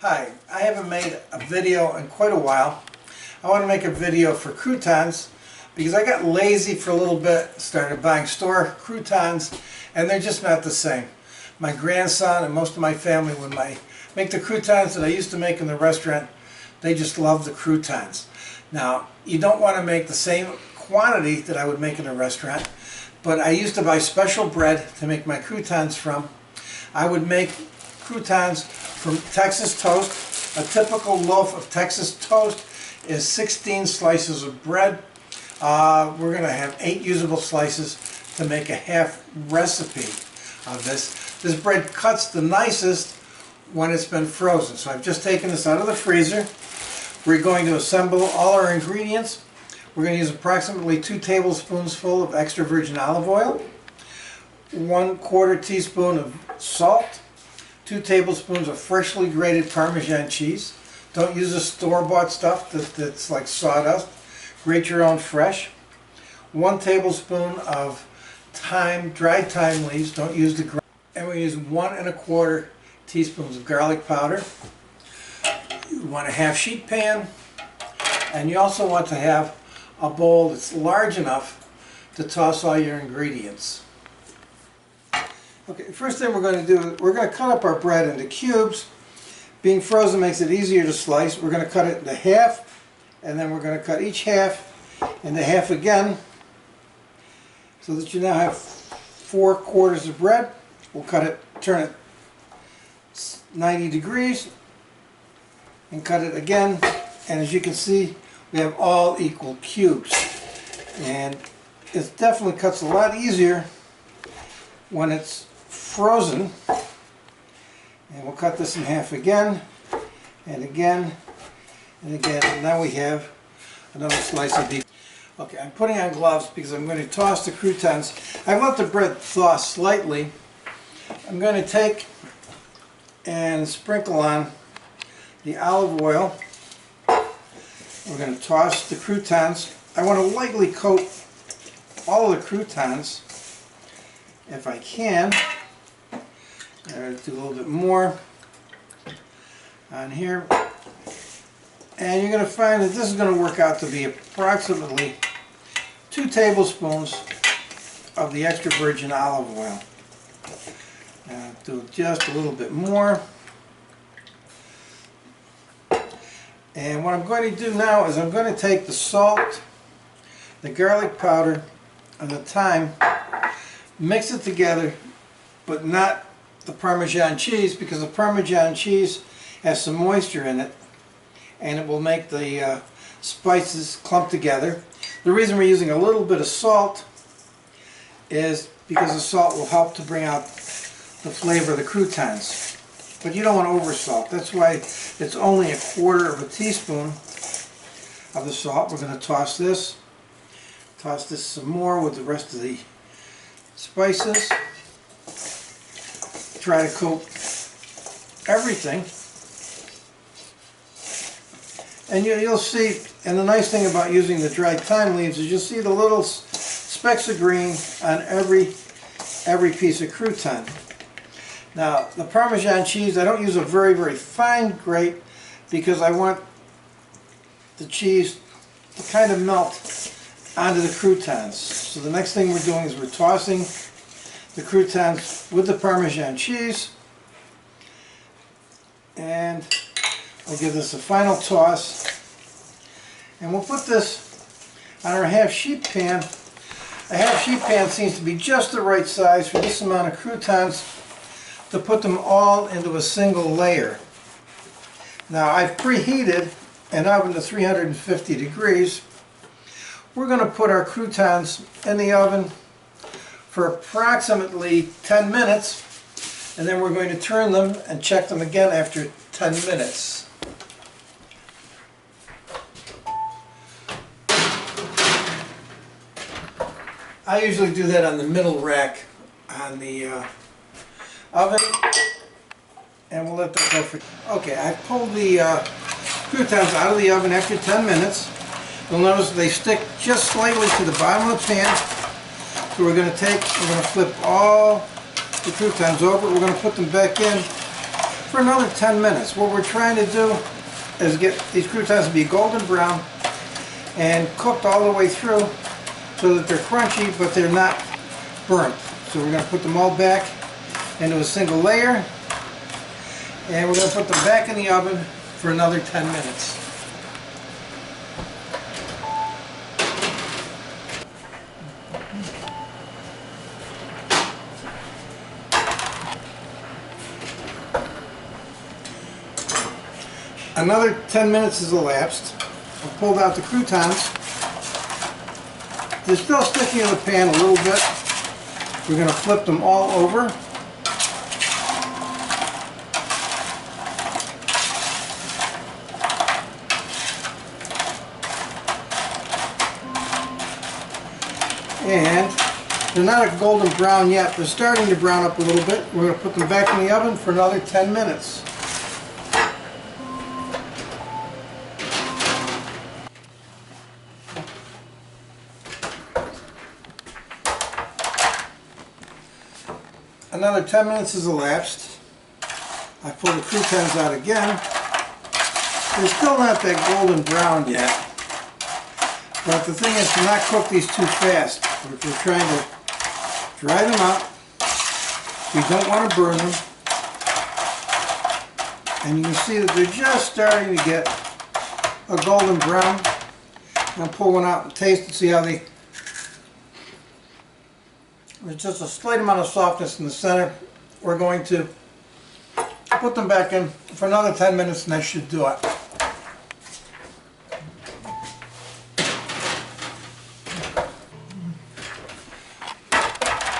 Hi, I haven't made a video in quite a while. I want to make a video for croutons because I got lazy for a little bit, started buying store croutons, and they're just not the same. My grandson and most of my family, when I make the croutons that I used to make in the restaurant, they just love the croutons. Now, you don't want to make the same quantity that I would make in a restaurant, but I used to buy special bread to make my croutons from. I would make croutons from Texas toast. A typical loaf of Texas toast is 16 slices of bread. We're going to have 8 usable slices to make a half recipe of this. This bread cuts the nicest when it's been frozen. So I've just taken this out of the freezer. We're going to assemble all our ingredients. We're going to use approximately 2 tablespoons full of extra virgin olive oil, 1/4 teaspoon of salt, 2 tablespoons of freshly grated Parmesan cheese. Don't use the store-bought stuff that's like sawdust. Grate your own fresh. 1 tablespoon of thyme, dried thyme leaves. Don't use the ground. And we use 1 1/4 teaspoons of garlic powder. You want a half sheet pan, and you also want to have a bowl that's large enough to toss all your ingredients. Okay, first thing we're going to do, we're going to cut up our bread into cubes. Being frozen makes it easier to slice. We're going to cut it into half, and then we're going to cut each half into half again, so that you now have 4 quarters of bread. We'll cut it, turn it 90 degrees, and cut it again. And as you can see, we have all equal cubes. And it definitely cuts a lot easier when it's frozen. And we'll cut this in half again, and again, and again. And now we have another slice of beef. Okay, I'm putting on gloves because I'm going to toss the croutons. I've let the bread thaw slightly. I'm going to take and sprinkle on the olive oil. We're going to toss the croutons. I want to lightly coat all of the croutons if I can. Do a little bit more on here. And you're going to find that this is going to work out to be approximately 2 tablespoons of the extra virgin olive oil. Do just a little bit more. And what I'm going to do now is I'm going to take the salt, the garlic powder, and the thyme, mix it together, but not the Parmesan cheese, because the Parmesan cheese has some moisture in it, and it will make the spices clump together. The reason we're using a little bit of salt is because the salt will help to bring out the flavor of the croutons. But you don't want to over salt. That's why it's only 1/4 teaspoon of the salt. We're going to toss this some more with the rest of the spices. Try to coat everything. And you'll see, and the nice thing about using the dried thyme leaves is you'll see the little specks of green on every piece of crouton. Now, the Parmesan cheese, I don't use a very, very fine grate because I want the cheese to kind of melt onto the croutons. So the next thing we're doing is we're tossing the croutons with the Parmesan cheese, and we'll give this a final toss, and we'll put this on our half sheet pan. A half sheet pan seems to be just the right size for this amount of croutons to put them all into a single layer. Now, I've preheated an oven to 350 degrees. We're going to put our croutons in the oven for approximately 10 minutes, and then we're going to turn them and check them again after 10 minutes. I usually do that on the middle rack on the oven, and we'll let that go for... Okay, I pulled the croutons out of the oven after 10 minutes. You'll notice they stick just slightly to the bottom of the pan. So we're going to flip all the croutons over. We're going to put them back in for another 10 minutes. What we're trying to do is get these croutons to be golden brown and cooked all the way through so that they're crunchy but they're not burnt. So we're going to put them all back into a single layer, and we're going to put them back in the oven for another 10 minutes. Another 10 minutes has elapsed. I've pulled out the croutons. They're still sticking in the pan a little bit. We're going to flip them all over. And they're not a golden brown yet. They're starting to brown up a little bit. We're going to put them back in the oven for another 10 minutes. Another 10 minutes has elapsed. I pull the croutons out again. They're still not that golden brown yet. But the thing is to not cook these too fast. We're trying to dry them out. We don't want to burn them. And you can see that they're just starting to get a golden brown. I'll pull one out and taste and see how they... There's just a slight amount of softness in the center. We're going to put them back in for another 10 minutes and that should do it.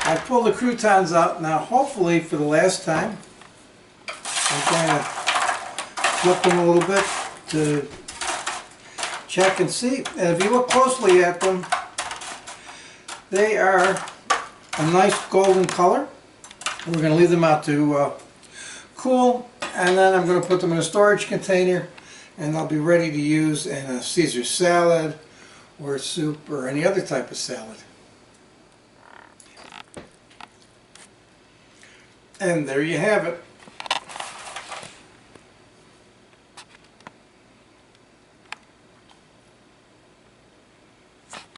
I pulled the croutons out now, hopefully for the last time. I'm going to flip them a little bit to check and see. And if you look closely at them, they are a nice golden color. We're going to leave them out to cool, and then I'm going to put them in a storage container and they'll be ready to use in a Caesar salad or soup or any other type of salad. And there you have it.